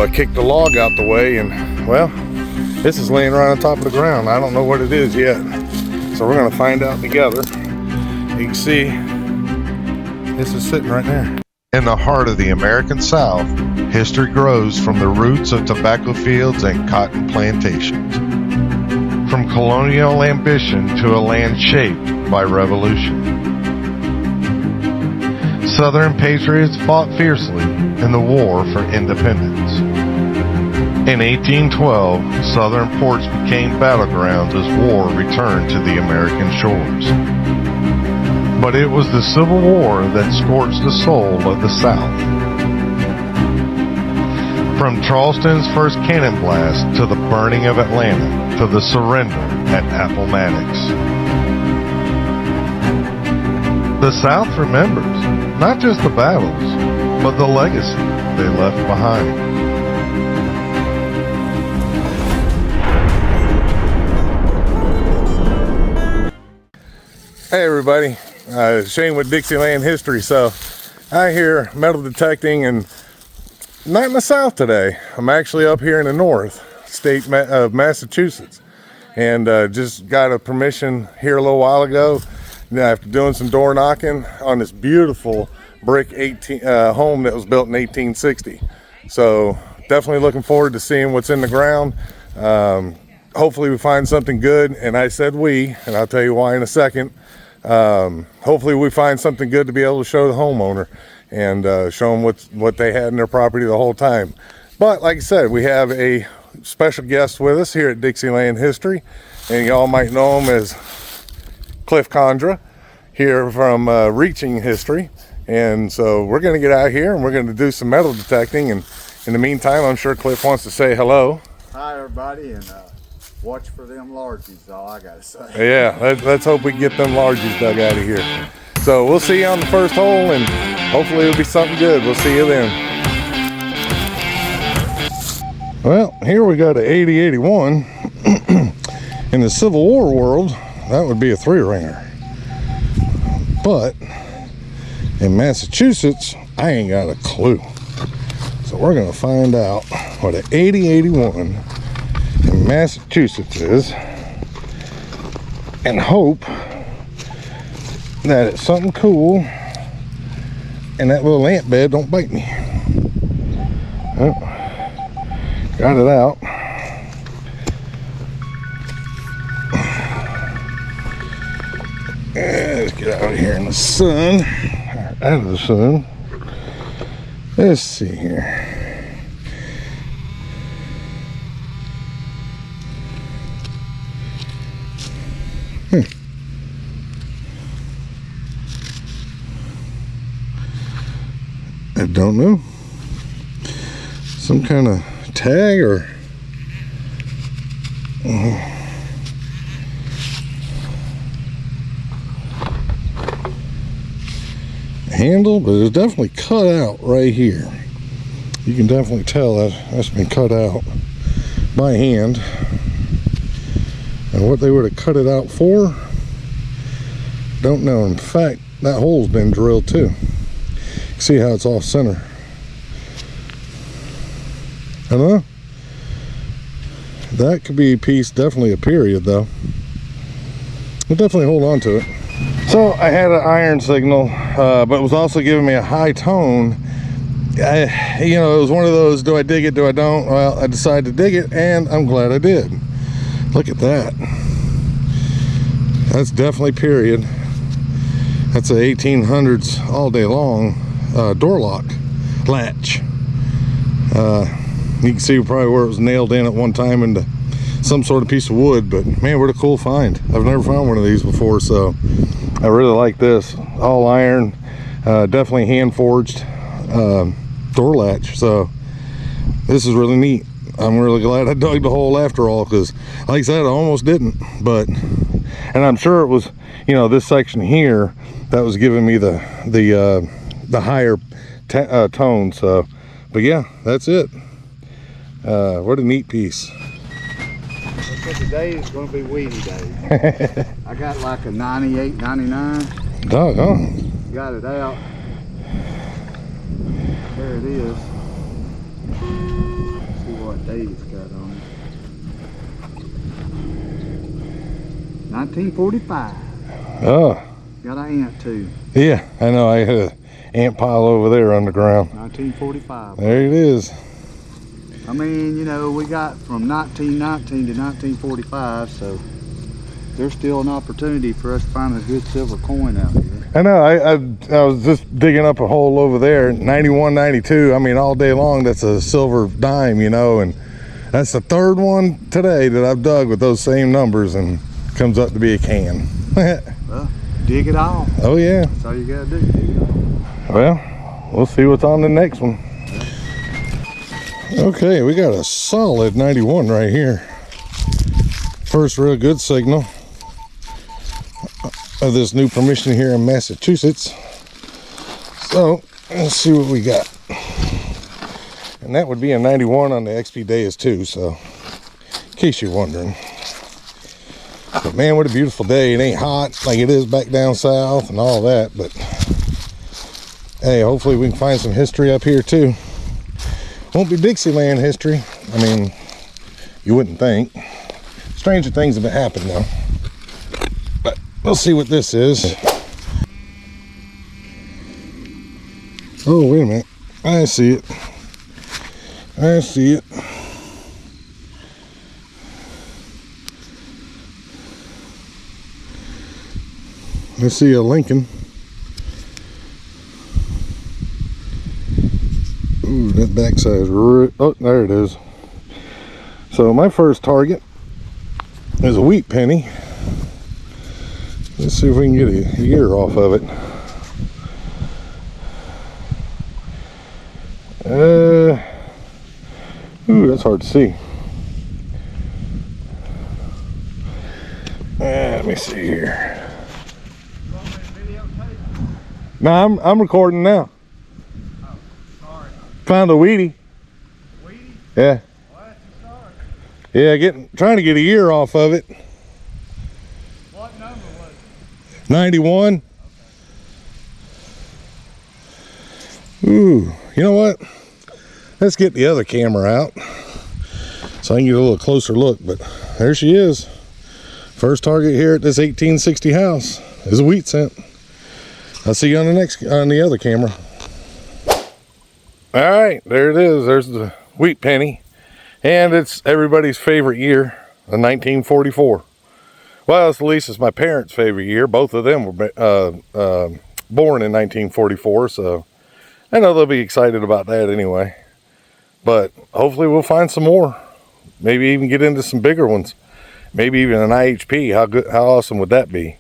I kicked the log out the way, and well, this is laying right on top of the ground. I don't know what it is yet, so we're gonna find out together. You can see this is sitting right there. In the heart of the American South, history grows from the roots of tobacco fields and cotton plantations. From colonial ambition to a land shaped by revolution. Southern patriots fought fiercely in the War for Independence. In 1812, Southern ports became battlegrounds as war returned to the American shores. But it was the Civil War that scorched the soul of the South. From Charleston's first cannon blast to the burning of Atlanta to the surrender at Appomattox. The South remembers not just the battles, but the legacy they left behind. Hey everybody, Shane with Dixieland History. So I hear metal detecting, and not in the South today. I'm actually up here in the north state of Massachusetts, and just got a permission here a little while ago after doing some door knocking on this beautiful brick home that was built in 1860. So definitely looking forward to seeing what's in the ground. Hopefully we find something good, and I said we, and I'll tell you why in a second. Hopefully we find something good to be able to show the homeowner and show them what they had in their property the whole time. But like I said, we have a special guest with us here at Dixieland History, and y'all might know him as Cliff Condra here from Reaching History. And so we're going to get out here and we're going to do some metal detecting, and in the meantime I'm sure Cliff wants to say hello. Hi everybody, and watch for them largies, is all I gotta say. Yeah, let's hope we can get them largies dug out of here. So we'll see you on the first hole, and hopefully it'll be something good. We'll see you then. Well, here we got a 8081. In the Civil War world, that would be a 3-ringer. But in Massachusetts, I ain't got a clue. So we're gonna find out what an 8081 in Massachusetts is, and hope that it's something cool and that little ant bed don't bite me. Oh, got it out. Let's get out here in the sun, out of the sun. Let's see here. I don't know. Some kind of tag or handle, but it's definitely cut out right here. You can definitely tell that's been cut out by hand. And what they would have cut it out for, don't know. In fact, that hole's been drilled too. See how it's off center. I don't know. That could be a piece, definitely a period though. We'll definitely hold on to it. So I had an iron signal, but it was also giving me a high tone. You know, it was one of those, do I dig it, do I don't? Well, I decided to dig it, and I'm glad I did. Look at that. That's definitely period. That's a 1800s all day long door lock latch. You can see probably where it was nailed in at one time into some sort of piece of wood, but man, what a cool find. I've never found one of these before, so I really like this. All iron, definitely hand forged door latch, so this is really neat. I'm really glad I dug the hole after all, because like I said, I almost didn't. But, and I'm sure it was, you know, this section here that was giving me the higher tone. So, but yeah, that's it. What a neat piece. Today is going to be weedy day. I got like a 98, 99. Doggone. Got it out. There it is. date it's got on it. 1945. Oh, Got an ant too. yeah, I know. I had an ant pile over there underground. 1945. There it is. I mean, you know, we got from 1919 to 1945, so there's still an opportunity for us to find a good silver coin out here. I know. I was just digging up a hole over there, 91, 92. I mean, all day long, that's a silver dime, you know, and that's the third one today that I've dug with those same numbers, and comes up to be a can. Well, dig it all. Oh yeah. That's all you gotta do, dig it all. Well, we'll see what's on the next one. Okay, we got a solid 91 right here. First real good signal of this new permission here in Massachusetts. So let's see what we got. And that would be a 91 on the XP days too, so in case you're wondering. But man, what a beautiful day. It ain't hot like it is back down south and all that, but hey, hopefully we can find some history up here too. Won't be Dixieland history. I mean, you wouldn't think. Stranger things have been happening though. But we'll see what this is. Oh, wait a minute. I see it. I see it. I see a Lincoln. Ooh, that backside is oh, there it is. So my first target is a wheat penny. Let's see if we can get a year off of it. Ooh, that's hard to see. Let me see here. No, I'm recording now. Oh, sorry. Found a Wheatie. Weedy? Yeah. Well, that's a start. Yeah, trying to get a year off of it. What number was it? 91. Okay. Ooh, you know what? Let's get the other camera out so I can get a little closer look. But there she is. First target here at this 1860 house is a wheat cent. I'll see you on the other camera. All right, there it is. There's the wheat penny, and it's everybody's favorite year, the 1944. Well, at least it's my parents' favorite year. Both of them were born in 1944, so I know they'll be excited about that anyway. But hopefully we'll find some more. Maybe even get into some bigger ones. Maybe even an IHP. How awesome would that be?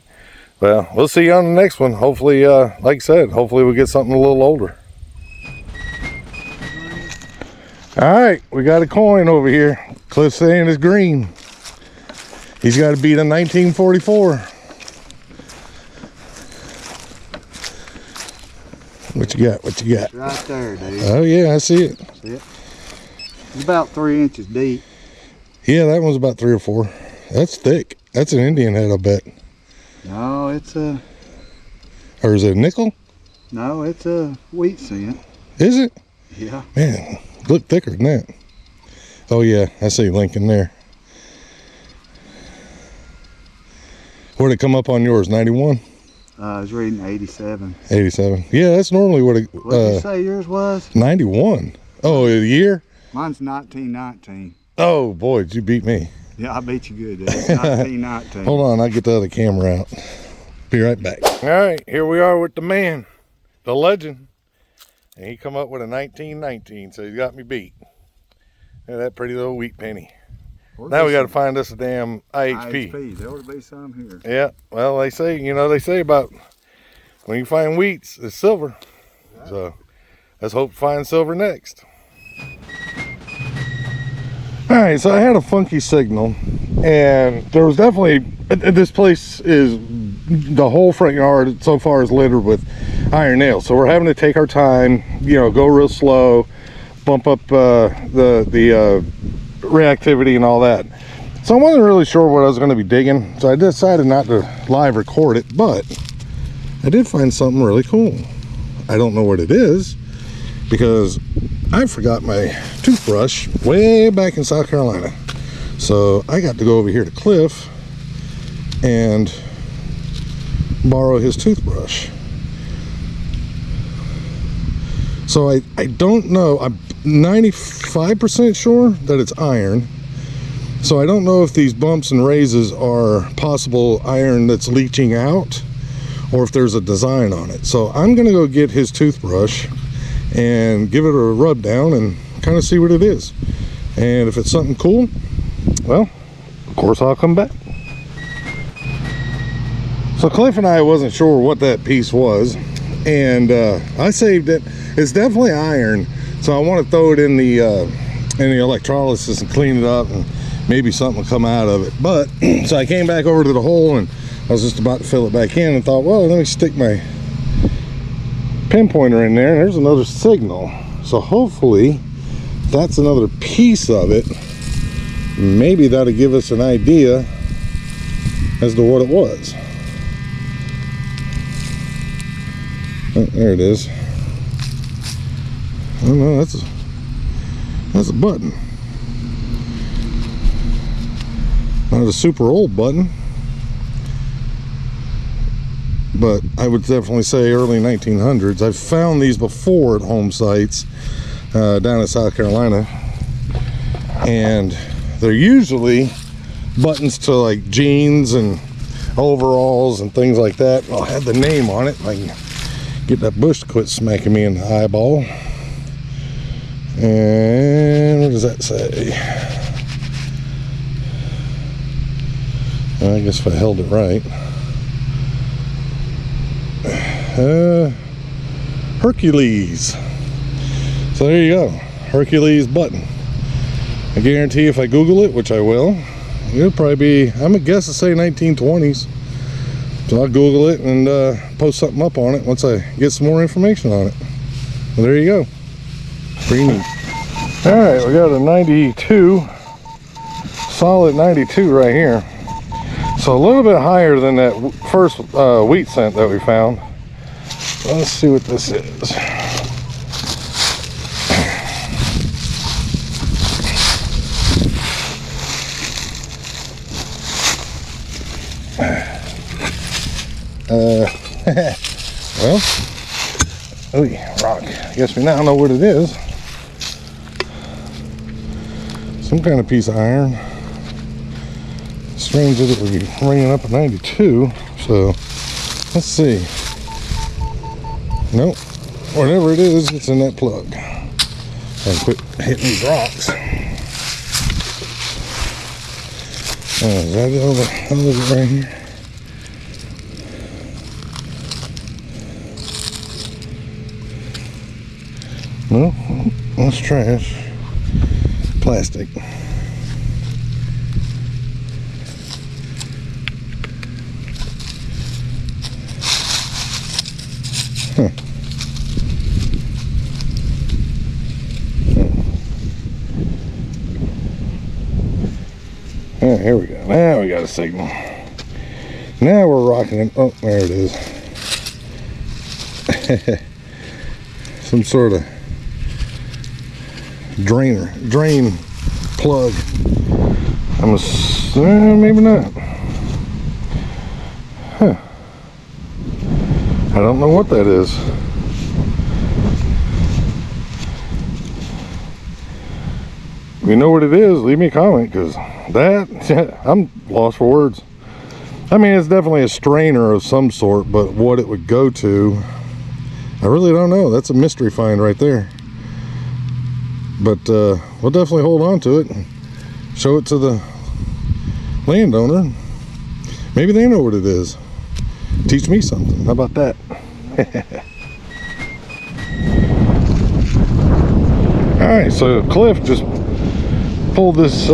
Well, we'll see you on the next one. Hopefully, like I said, hopefully we'll get something a little older. All right, we got a coin over here. Cliff's saying it's green. He's got to beat a 1944. What you got? What you got? It's right there, dude. Oh yeah, I see it. See it? It's about 3 inches deep. Yeah, that one's about 3 or 4. That's thick. That's an Indian head, I bet. No, it's a... Or is it a nickel? No, it's a wheat cent. Is it? Yeah. Man, look thicker than that. Oh yeah, I see Lincoln there. Where'd it come up on yours? 91? I was reading 87. 87. Yeah, that's normally what it... What did you say yours was? 91. Oh, a year? Mine's 1919. Oh boy, did you beat me. Yeah, I beat you good, dude. It's 1919. Hold on, I'll get the other camera out. Be right back. All right, here we are with the man, the legend. And he come up with a 1919, so he got me beat. Look at that pretty little wheat penny. Now we got to find us a damn IHP. IHP. There ought to be some here. Yeah, well, they say about when you find wheats, it's silver. Yeah. So let's hope to find silver next. All right, so I had a funky signal, and there was definitely, this place is, the whole front yard so far is littered with iron nails. So we're having to take our time, you know, go real slow, bump up the reactivity and all that. So I wasn't really sure what I was going to be digging, so I decided not to live record it, but I did find something really cool. I don't know what it is, because I forgot my toothbrush way back in South Carolina. So I got to go over here to Cliff and borrow his toothbrush. So I don't know, I'm 95% sure that it's iron. So I don't know if these bumps and raises are possible iron that's leaching out, or if there's a design on it. So I'm gonna go get his toothbrush and give it a rub down and kind of see what it is. And if it's something cool, well, of course I'll come back. So Cliff and I wasn't sure what that piece was, and I saved it. It's definitely iron, so I want to throw it in the electrolysis and clean it up, and maybe something will come out of it. But so I came back over to the hole, and I was just about to fill it back in, and thought, well, let me stick my pinpointer in there, and there's another signal. So hopefully that's another piece of it. Maybe that'll give us an idea as to what it was. Oh, there it is. Oh no, that's a button. Not a super old button, but I would definitely say early 1900s. I've found these before at home sites down in South Carolina, and they're usually buttons to like jeans and overalls and things like that. I'll have the name on it. I can get that bush to quit smacking me in the eyeball. And what does that say? I guess if I held it right. Hercules. So there you go, Hercules button. I guarantee if I Google it, which I will, it'll probably be, I'm gonna guess to say 1920s. So I'll Google it and post something up on it once I get some more information on it. Well, there you go. Pretty neat. All right, we got a 92, solid 92 right here. So a little bit higher than that first wheat scent that we found. Let's see what this is. Well, oh yeah, rock. I guess we now know what it is. Some kind of piece of iron. Strange that it would be ringing up at 92. So let's see. Nope. Whatever it is, it's in that plug. I'll quit hitting these rocks. Is that all of it right here? No, that's trash. Plastic. Huh. Oh, here we go. Now we got a signal. Now we're rocking it. Oh, there it is. Some sort of drain plug. I'm maybe not. Huh. I don't know what that is. If you know what it is, leave me a comment, because that, I'm lost for words. I mean, it's definitely a strainer of some sort, but what it would go to, I really don't know. That's a mystery find right there. But we'll definitely hold on to it and show it to the landowner. Maybe they know what it is. Teach me something. How about that? Alright, so Cliff just pulled this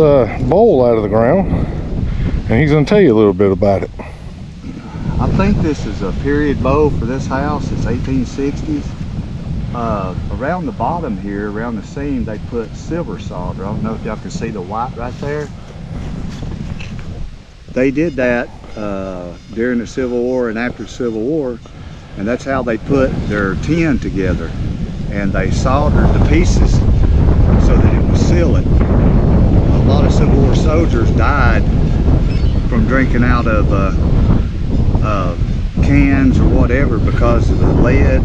bowl out of the ground, and he's going to tell you a little bit about it. I think this is a period bowl for this house. It's 1860s. Around the bottom here, around the seam, they put silver solder. I don't know if y'all can see the white right there. They did that during the Civil War and after the Civil War, and that's how they put their tin together. And they soldered the pieces seal it. A lot of Civil War soldiers died from drinking out of cans or whatever because of the lead.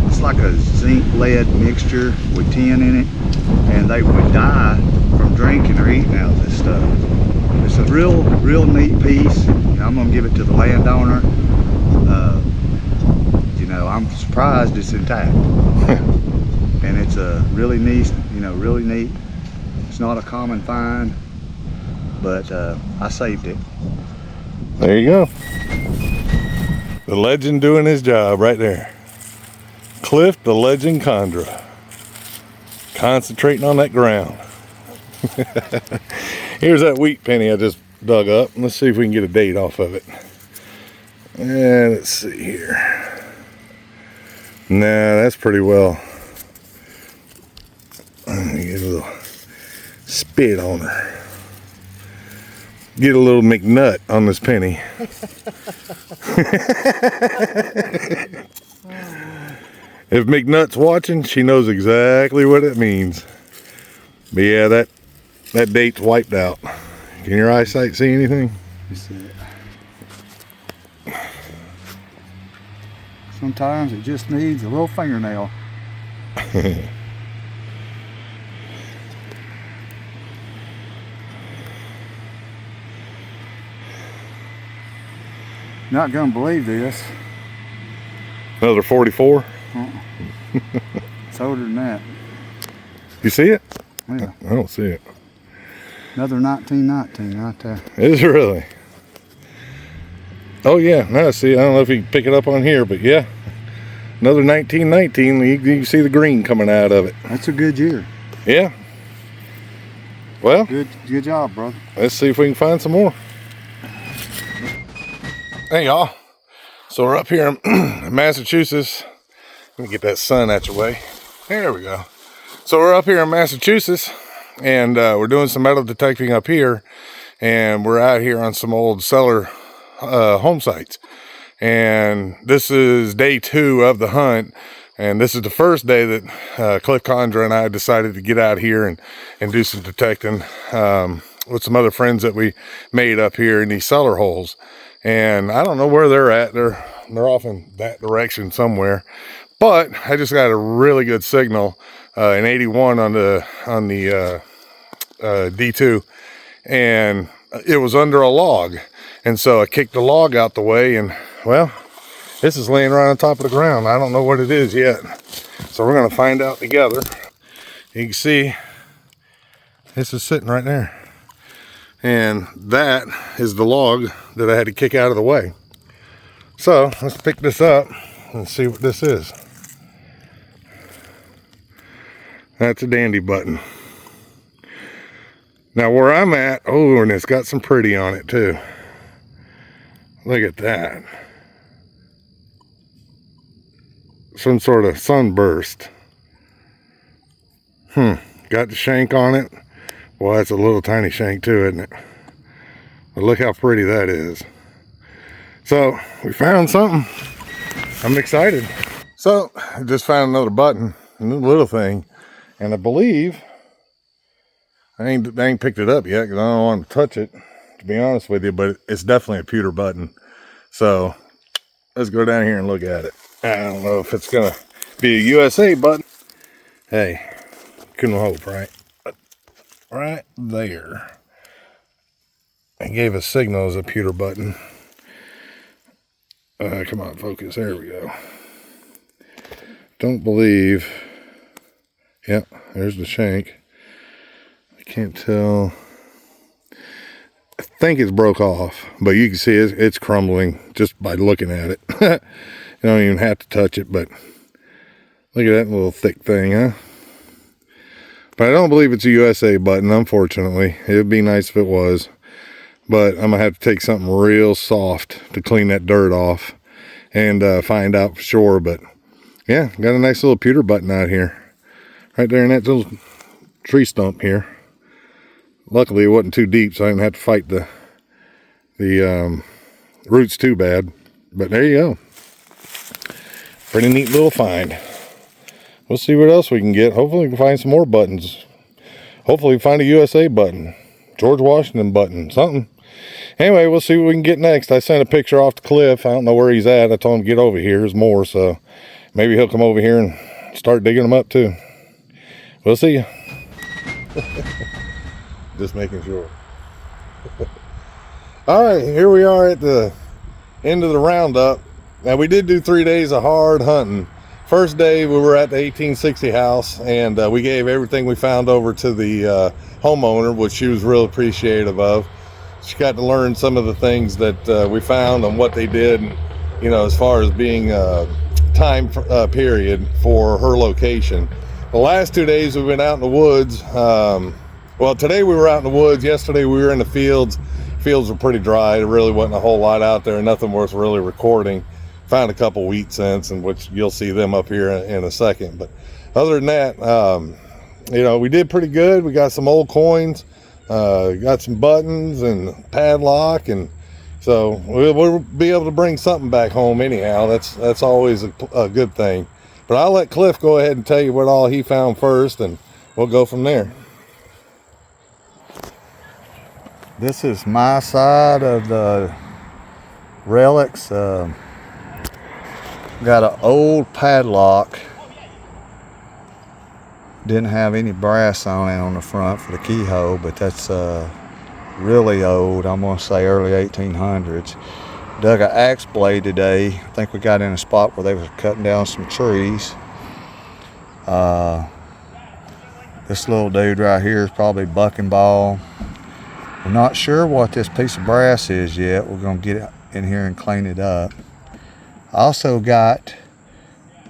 It's like a zinc lead mixture with tin in it, and they would die from drinking or eating out of this stuff. It's a real neat piece. I'm gonna give it to the landowner. You know, I'm surprised it's intact. And it's a really neat, really neat. It's not a common find, but I saved it. There you go. The legend doing his job right there. Cliff the Legend Condra. Concentrating on that ground. Here's that wheat penny I just dug up. Let's see if we can get a date off of it. And let's see here. Nah, that's pretty well. Get a little spit on her. Get a little McNut on this penny. If McNut's watching, she knows exactly what it means. But yeah, that date's wiped out. Can your eyesight see anything? You see it. Sometimes it just needs a little fingernail. Not gonna believe this. Another 44? It's older than that. You see it? Yeah. I don't see it. Another 1919 right there. Is it really? Oh yeah, now I see. I don't know if you can pick it up on here, but yeah. Another 1919, you can see the green coming out of it. That's a good year. Yeah. Well, Good job, brother. let's see if we can find some more. Hey y'all, so we're up here in Massachusetts. Let me get that sun out your way. There we go. So we're up here in Massachusetts, and we're doing some metal detecting up here, and we're out here on some old cellar home sites. And this is day 2 of the hunt, and this is the first day that Cliff Condra and I decided to get out here and do some detecting with some other friends that we made up here in these cellar holes. And I don't know where they're at. They're off in that direction somewhere. But I just got a really good signal in 81 on the D2, and it was under a log. And so I kicked the log out the way, and well, this is laying right on top of the ground. I don't know what it is yet. So we're gonna find out together. You can see this is sitting right there. And that is the log that I had to kick out of the way. So let's pick this up and see what this is. That's a dandy button. Now where I'm at, oh, and it's got some pretty on it too. Look at that. Some sort of sunburst. Got the shank on it. Well, that's a little tiny shank too, isn't it? But look how pretty that is. So we found something. I'm excited. So I just found another button, a little thing, and I believe I ain't picked it up yet because I don't want to touch it, to be honest with you. But it's definitely a pewter button. So let's go down here and look at it. I don't know if it's gonna be a USA button. Hey, couldn't hope, right? Right there. I gave a signal as a pewter button. Come on, focus. There we go. Don't believe. Yep, there's the shank. I can't tell. I think it's broke off, but you can see it's crumbling just by looking at it. You don't even have to touch it, but look at that little thick thing, huh? But I don't believe it's a USA button, unfortunately. It would be nice if it was. But I'm going to have to take something real soft to clean that dirt off and find out for sure. But yeah, got a nice little pewter button out here. Right there in that little tree stump here. Luckily it wasn't too deep, so I didn't have to fight the roots too bad. But there you go. Pretty neat little find. we'll see what else we can get. Hopefully we can find some more buttons. Hopefully we find a USA button, George Washington button, something. Anyway, we'll see what we can get next. I sent a picture off the cliff. I don't know where he's at. I told him to get over here. There's more, so maybe he'll come over here and start digging them up too. We'll see you. Just making sure. All right, here we are at the end of the roundup. Now, we did do 3 days of hard hunting. First day we were at the 1860 house, and we gave everything we found over to the homeowner, which she was real appreciative of. She got to learn some of the things that we found and what they did, and, you know, as far as being time period for her location. The last 2 days we've been out in the woods. Well, today we were out in the woods. Yesterday we were in the fields. Fields were pretty dry. There really wasn't a whole lot out there, nothing worth really recording. Found a couple wheat cents, and which you'll see them up here in a second. But other than that, you know, we did pretty good. We got some old coins, got some buttons and padlock, and so we'll be able to bring something back home anyhow. That's always a good thing. But I'll let Cliff go ahead and tell you what all he found first, and we'll go from there. This is my side of the relics. Got an old padlock. Didn't have any brass on it on the front for the keyhole, but that's really old. I'm gonna say early 1800s. Dug an axe blade today. I think we got in a spot where they were cutting down some trees. This little dude right here is probably bucking ball. We're not sure what this piece of brass is yet. We're gonna get it in here and clean it up. I also got,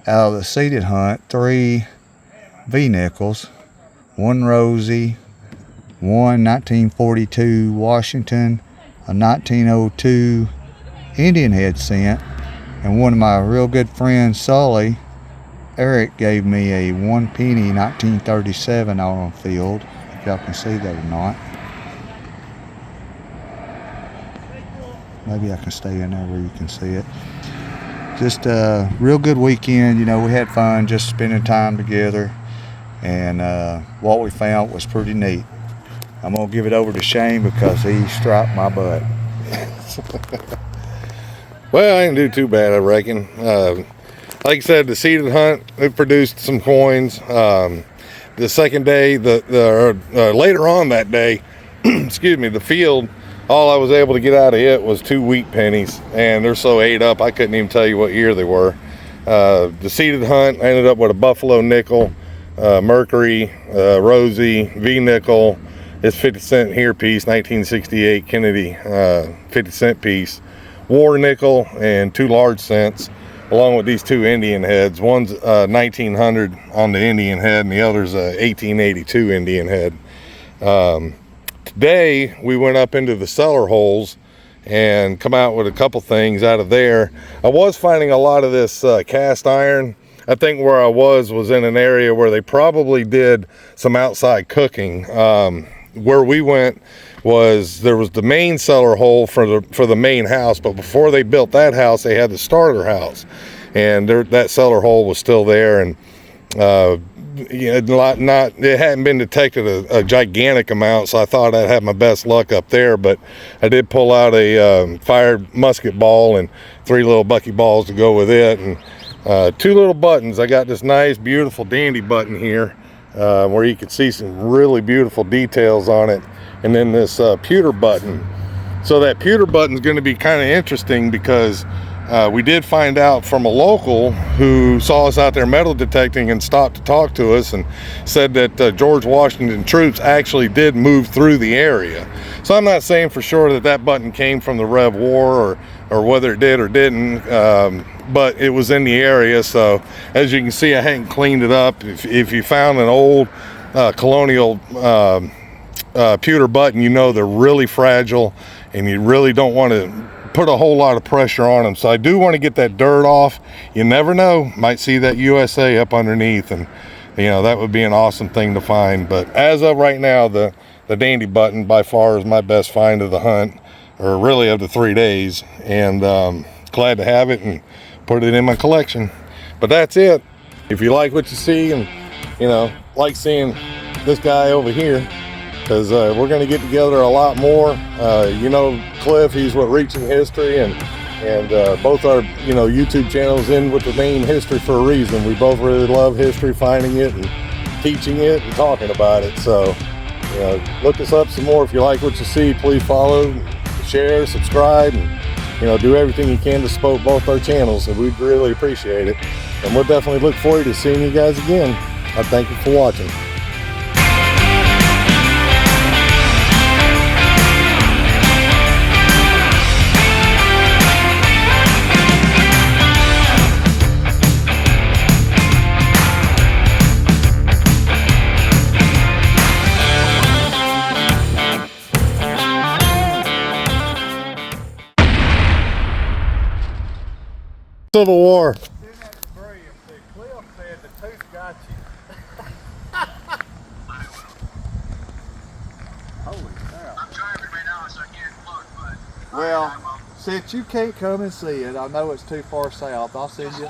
out of the seated hunt, 3 V-nickels, 1 Rosie, 1 1942 Washington, a 1902 Indian head cent, and one of my real good friends, Sully, Eric, gave me a 1 penny 1937 out on the field, if y'all can see that or not. Maybe I can stay in there where you can see it. Just a real good weekend. You know, we had fun just spending time together, and what we found was pretty neat. I'm gonna give it over to Shane because he striped my butt. Well, I didn't do too bad, I reckon. Like I said, the seeded hunt, it produced some coins. The second day, later on that day, excuse me, the field, all I was able to get out of it was 2 wheat pennies, and they're so ate up I couldn't even tell you what year they were. The seeded hunt, I ended up with a buffalo nickel, Mercury, Rosie, V-nickel, this 50-cent here piece, 1968 Kennedy 50-cent piece, war nickel, and 2 large cents, along with these 2 Indian heads. One's 1900 on the Indian head, and the other's a 1882 Indian head. Today we went up into the cellar holes and come out with a couple things out of there. I was finding a lot of this cast iron. I think where I was in an area where they probably did some outside cooking. Where we went there was the main cellar hole for the main house, but before they built that house, they had the starter house, and that cellar hole was still there, and it hadn't been detected a gigantic amount, so I thought I'd have my best luck up there. But I did pull out a fired musket ball and 3 little bucky balls to go with it, and 2 little buttons. I got this nice, beautiful dandy button here, where you can see some really beautiful details on it, and then this pewter button. So that pewter button is going to be kind of interesting because we did find out from a local who saw us out there metal detecting and stopped to talk to us, and said that George Washington troops actually did move through the area. So I'm not saying for sure that button came from the Rev War or whether it did or didn't, but it was in the area. So as you can see, I hadn't cleaned it up. If you found an old Colonial pewter button, you know they're really fragile, and you really don't want to put a whole lot of pressure on them. So I do want to get that dirt off. You never know, might see that USA up underneath, and you know, that would be an awesome thing to find. But as of right now, the dandy button by far is my best find of the hunt, or really of the 3 days, and glad to have it and put it in my collection. But that's it. if you like what you see and, you know, like seeing this guy over here, because we're going to get together a lot more. You know, Cliff, he's with Reaching History, and both our, you know, YouTube channels end with the name History for a reason. We both really love history, finding it and teaching it and talking about it. So, you know, look us up some more. If you like what you see, please follow, share, subscribe, and, you know, do everything you can to support both our channels, and we'd really appreciate it. And we'll definitely look forward to seeing you guys again. I thank you for watching. Civil War. Cliff said the tooth got you. Holy cow. I'm driving right now, so I can't look, but Well, since you can't come and see it, I know it's too far south. I'll send you.